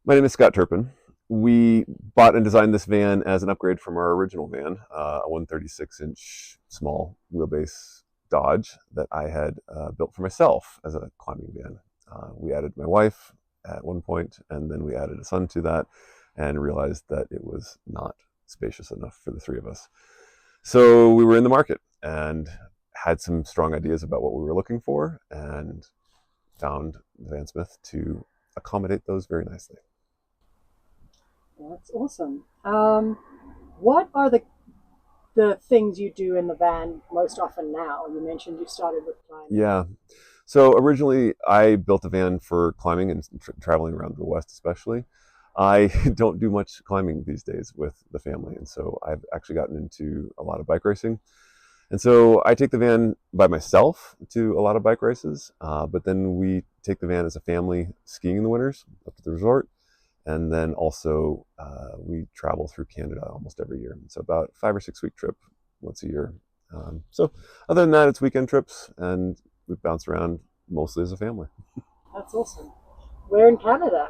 My name is Scott Turpin. We bought and designed this van as an upgrade from our original van, a 136-inch small wheelbase Dodge that I had built for myself as a climbing van. We added my wife at one point, and then we added a son to that and realized that it was not spacious enough for the three of us. So we were in the market and had some strong ideas about what we were looking for and found Vansmith to accommodate those very nicely. That's awesome. What are the things you do in the van most often now? You mentioned you started with climbing. Yeah. So originally, I built a van for climbing and traveling around the West, especially. I don't do much climbing these days with the family, and so I've actually gotten into a lot of bike racing. And so I take the van by myself to a lot of bike races, but then we take the van as a family skiing in the winters up to the resort, and then also we travel through Canada almost every year. So about 5 or 6 week trip once a year. So other than that, it's weekend trips, and we bounce around mostly as a family. That's awesome. Where in Canada?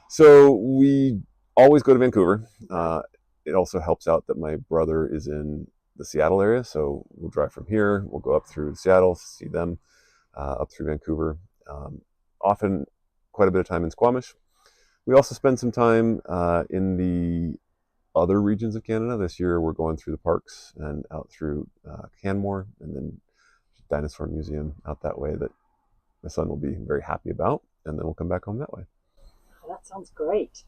So we always go to Vancouver. Okay. It also helps out that my brother is in the Seattle area, so we'll drive from here. We'll go up through Seattle, see them, up through Vancouver. Um, Often, quite a bit of time in Squamish. We also spend some time in the other regions of Canada. This year, we're going through the parks and out through Canmore, and then Dinosaur Museum out that way. That my son will be very happy about, and then we'll come back home that way. Oh, that sounds great.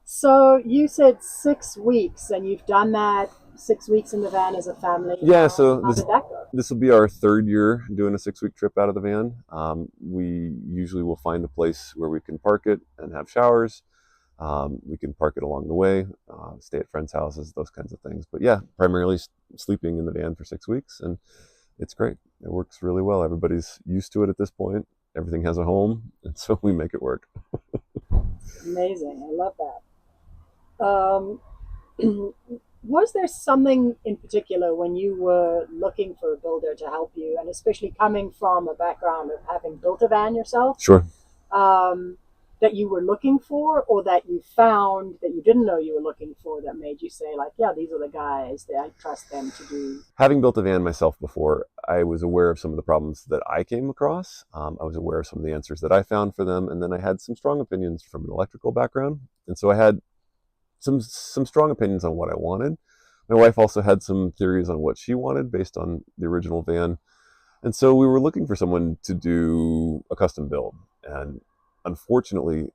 So you said 6 weeks, and you've done that 6 weeks in the van as a family Yeah, now. so How this did that go? this will be our third year doing a 6 week trip out of the van. We usually will find a place where we can park it and have showers. We can park it along the way, stay at friends' houses, those kinds of things. But yeah, primarily sleeping in the van for 6 weeks, and it's great. It works really well. Everybody's used to it at this point. Everything has a home, and so we make it work. Amazing. I love that. Was there something in particular when you were looking for a builder to help you, and especially coming from a background of having built a van yourself, Sure. um, that you were looking for, or that you found that you didn't know you were looking for that made you say, like, yeah, these are the guys that I trust them to do? Having built a van myself before, I was aware of some of the problems that I came across. I was aware of some of the answers that I found for them, and then I had some strong opinions from an electrical background, and so I had some strong opinions on what I wanted. My wife also had some theories on what she wanted based on the original van, and so we were looking for someone to do a custom build. And unfortunately,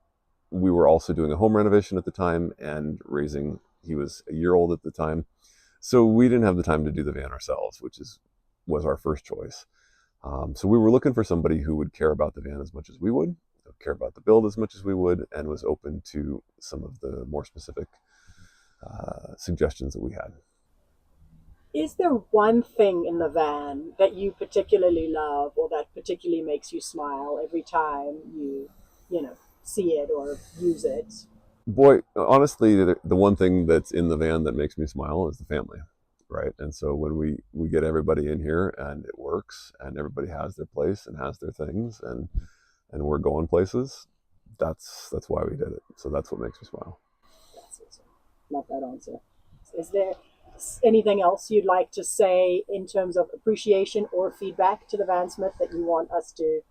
we were also doing a home renovation at the time and raising. He was a year old at the time, so we didn't have the time to do the van ourselves, which is was our first choice. So we were looking for somebody who would care about the van as much as we would, care about the build as much as we would, and was open to some of the more specific suggestions that we had. Is there one thing in the van that you particularly love, or that particularly makes you smile every time you see it or use it? Boy, honestly, the one thing that's in the van that makes me smile is the family, right? And so when we get everybody in here and it works and everybody has their place and has their things and we're going places, that's why we did it. So that's what makes me smile. That's awesome. Love that answer. Is there anything else you'd like to say in terms of appreciation or feedback to the Vansmith that you want us to?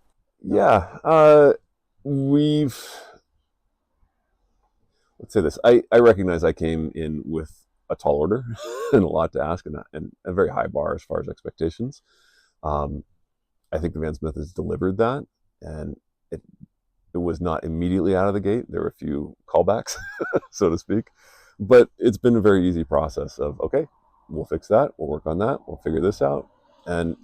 Um, Yeah, we've let's say this. I recognize I came in with a tall order and a lot to ask and a very high bar as far as expectations. Um, I think the Van Smith has delivered that, and it it was not immediately out of the gate. There were a few callbacks, so to speak, but it's been a very easy process of okay, we'll fix that, we'll work on that, we'll figure this out, and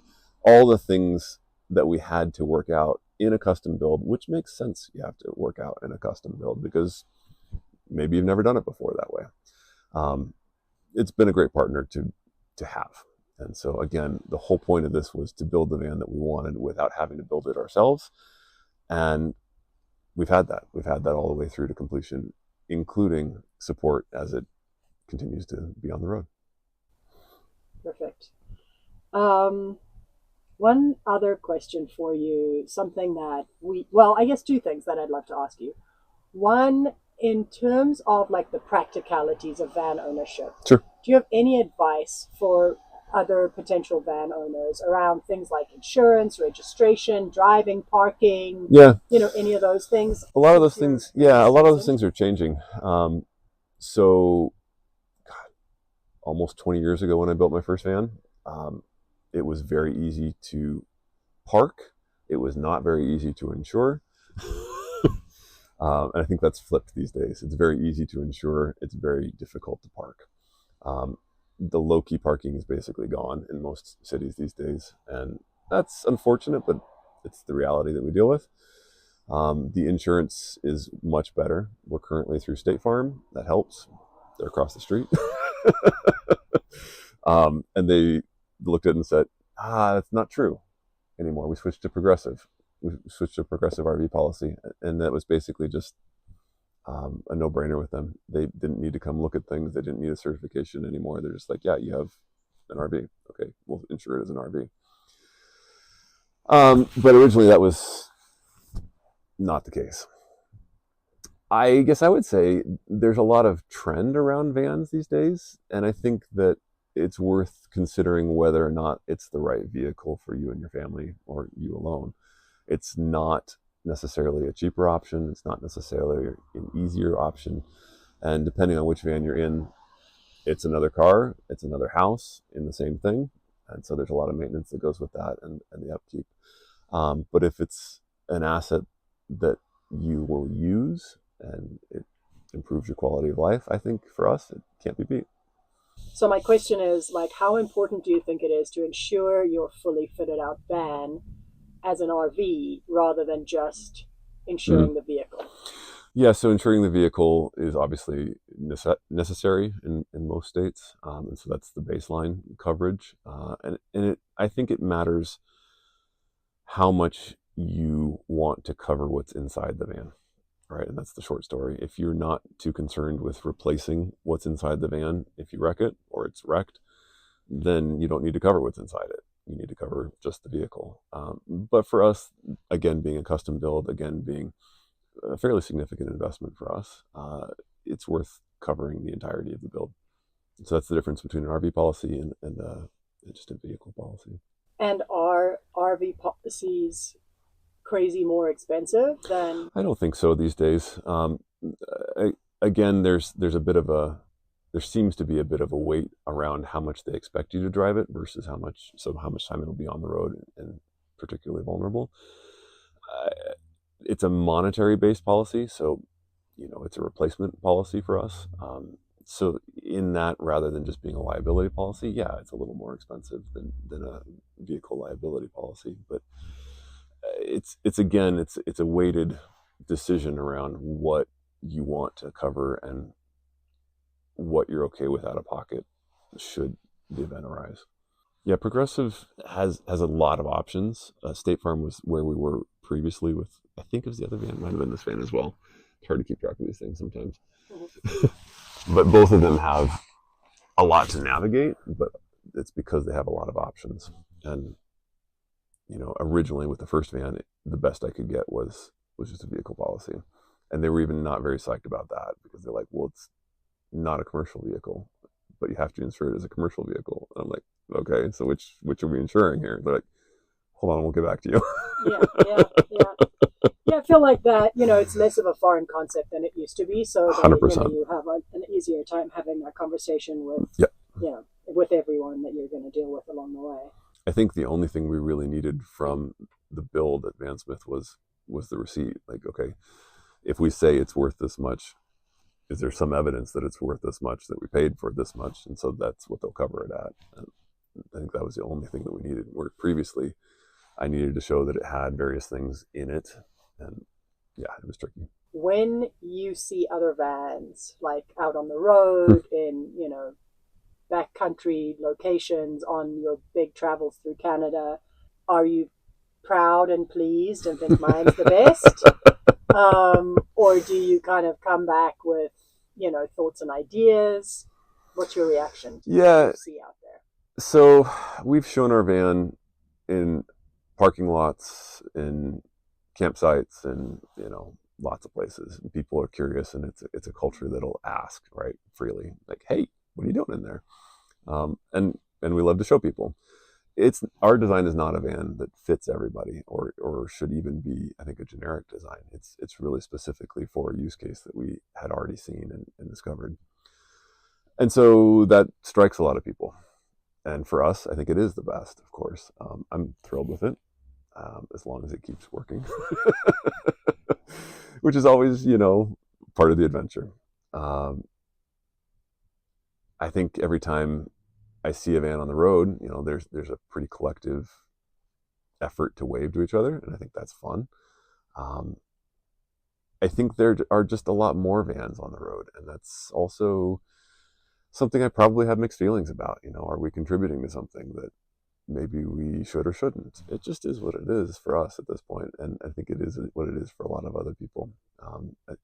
all the things that we had to work out in a custom build, which makes sense. You have to work out in a custom build because maybe you've never done it before that way. Um, it's been a great partner to have. And so again, the whole point of this was to build the van that we wanted without having to build it ourselves. And we've had that. We've had that all the way through to completion, including support as it continues to be on the road. Perfect. Um, One other question for you, something that I guess two things that I'd love to ask you. One in terms of like the practicalities of van ownership, Sure. do you have any advice for other potential van owners around things like insurance, registration, driving, parking, Yeah, any of those things a lot of those since you're things. very Yeah, a lot of those seasoned? things are changing. So almost 20 years ago when I built my first van, um, it was very easy to park. It was not very easy to insure. And I think that's flipped these days. It's very easy to insure. It's very difficult to park. Um, the low key parking is basically gone in most cities these days. And that's unfortunate, but it's the reality that we deal with. The insurance is much better. We're currently through State Farm. That helps. They're across the street. And they looked at it and said, that's not true anymore. We switched to Progressive. We switched to Progressive RV policy. And that was basically just a no-brainer with them. They didn't need to come look at things. They didn't need a certification anymore. They're just like, yeah, you have an RV. Okay, we'll insure it as an RV. But originally that was not the case. I guess I would say there's a lot of trend around vans these days, and I think that it's worth considering whether or not it's the right vehicle for you and your family or you alone. It's not necessarily a cheaper option. It's not necessarily an easier option. And depending on which van you're in, it's another car, it's another house in the same thing. And so there's a lot of maintenance that goes with that and the upkeep. But if it's an asset that you will use and it improves your quality of life, I think for us, it can't be beat. So my question is like, how important do you think it is to insure your fully fitted out van as an RV rather than just Mm. insuring the vehicle? Yeah, so insuring the vehicle is obviously necessary in most states. And so that's the baseline coverage. I think it matters how much you want to cover what's inside the van, right? And that's the short story. If you're not too concerned with replacing what's inside the van, if you wreck it or it's wrecked, then you don't need to cover what's inside it. You need to cover just the vehicle. But for us, again, being a custom build, again, being a fairly significant investment for us, it's worth covering the entirety of the build. So that's the difference between an RV policy and just a vehicle policy. And are RV policies crazy more expensive than? I don't think so these days. I, again, there's a bit of a there seems to be a bit of a weight around how much they expect you to drive it versus how much time it'll be on the road and particularly vulnerable. Uh, it's a monetary based policy, so it's a replacement policy for us. So in that, rather than just being a liability policy, yeah, it's a little more expensive than a vehicle liability policy, but it's again it's a weighted decision around what you want to cover and what you're okay with out of pocket should the event arise. Yeah, Progressive has a lot of options. State Farm was where we were previously with, I think it was the other van, might have been this van as well. It's hard to keep track of these things sometimes. But both of them have a lot to navigate, but it's because they have a lot of options. And originally with the first van, the best I could get was just a vehicle policy, and they were even not very psyched about that because they're like, well, it's not a commercial vehicle, but you have to insure it as a commercial vehicle. And I'm like, okay, so which are we insuring here? They're like, hold on, we'll get back to you. Yeah, yeah, yeah. Yeah, I feel like that, it's less of a foreign concept than it used to be. So Hundred that, percent. you have an easier time having that conversation with, Yeah, with everyone that you're going to deal with along the way. I think the only thing we really needed from the build at Vansmith was the receipt. Like, okay, if we say it's worth this much, is there some evidence that it's worth this much, that we paid for this much? And so that's what they'll cover it at. And I think that was the only thing that we needed. Where previously I needed to show that it had various things in it. And yeah, it was tricky. When you see other vans, like out on the road, in, backcountry locations, on your big travels through Canada, are you proud and pleased and think mine's the best? Or do you kind of come back with, thoughts and ideas? What's your reaction to what you Yeah, see out there? so we've shown our van in parking lots, in campsites, and lots of places. And people are curious, and it's a culture that'll ask, right, freely, like, "Hey, what are you doing in there?" And we love to show people. It's our design is not a van that fits everybody, or should even be, I think, a generic design. It's really specifically for a use case that we had already seen and discovered. And so that strikes a lot of people. And for us, I think it is the best, of course. I'm thrilled with it, as long as it keeps working, which is always, part of the adventure. I think every time I see a van on the road, there's a pretty collective effort to wave to each other, and I think that's fun. I think there are just a lot more vans on the road, and that's also something I probably have mixed feelings about. Are we contributing to something that maybe we should or shouldn't? It just is what it is for us at this point, and I think it is what it is for a lot of other people.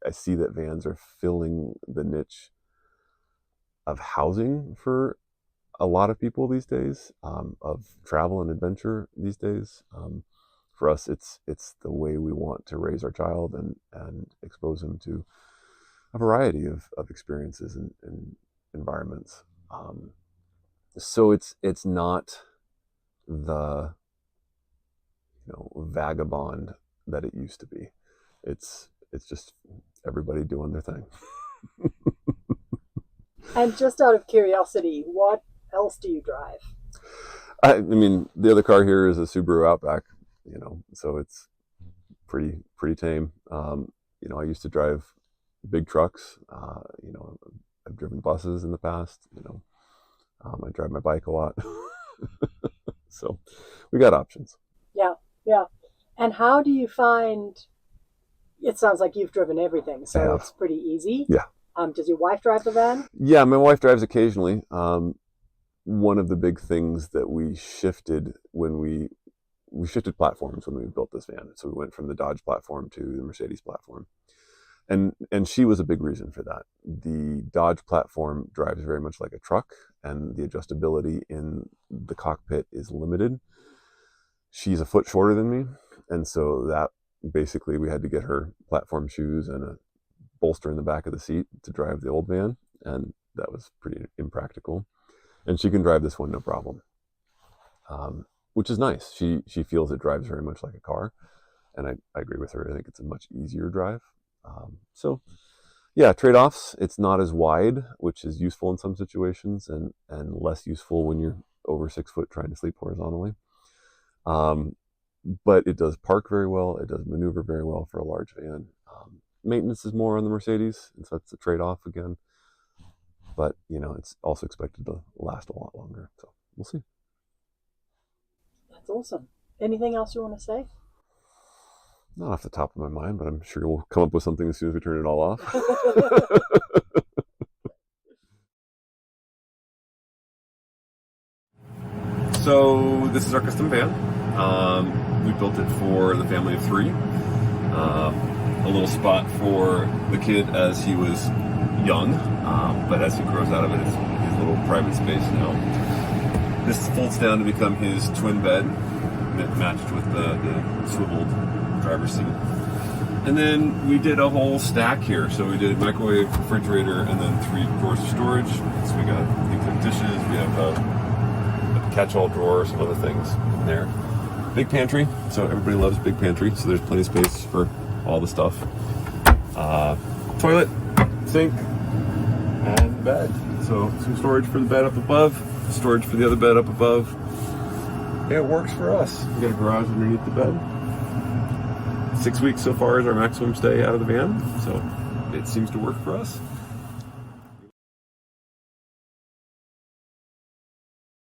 I see that vans are filling the niche of housing for a lot of people these days, of travel and adventure these days. For us, it's the way we want to raise our child and expose him to a variety of experiences and environments. So it's not the vagabond that it used to be. It's just everybody doing their thing. And just out of curiosity, what else do you drive? I mean, the other car here is a Subaru Outback, so it's pretty tame. I used to drive big trucks. I've driven buses in the past. I drive my bike a lot. So we got options. Yeah, yeah. And how do you find? It sounds like you've driven everything, so it's pretty easy. Yeah. Does your wife drive the van? Yeah, my wife drives occasionally. One of the big things that we shifted when we shifted platforms when we built this van. So we went from the Dodge platform to the Mercedes platform. And she was a big reason for that. The Dodge platform drives very much like a truck, and the adjustability in the cockpit is limited. She's a foot shorter than me, and so that basically we had to get her platform shoes and a bolster in the back of the seat to drive the old van, and that was pretty impractical. And she can drive this one no problem, which is nice. She feels it drives very much like a car, and I agree with her. I think it's a much easier drive. So yeah, trade-offs. It's not as wide, which is useful in some situations, and less useful when you're over 6 foot trying to sleep horizontally. But it does park very well. It does maneuver very well for a large van. Maintenance is more on the Mercedes, and so that's a trade-off again. But it's also expected to last a lot longer. So we'll see. That's awesome. Anything else you want to say? Not off the top of my mind, but I'm sure we'll come up with something as soon as we turn it all off. So this is our custom van. We built it for the family of 3. A little spot for the kid as he was young, but as he grows out of it, it's his little private space now. This folds down to become his twin bed that matched with the swiveled driver's seat. And then we did a whole stack here. So we did microwave, refrigerator, and then 3 drawers of storage. So we got things like dishes, we have a catch-all drawer, some other things in there. Big pantry, so everybody loves big pantry, so there's plenty of space for all the stuff. Toilet, sink, and bed. So some storage for the bed up above, storage for the other bed up above. It works for us. We got a garage underneath the bed. 6 weeks so far is our maximum stay out of the van, so it seems to work for us.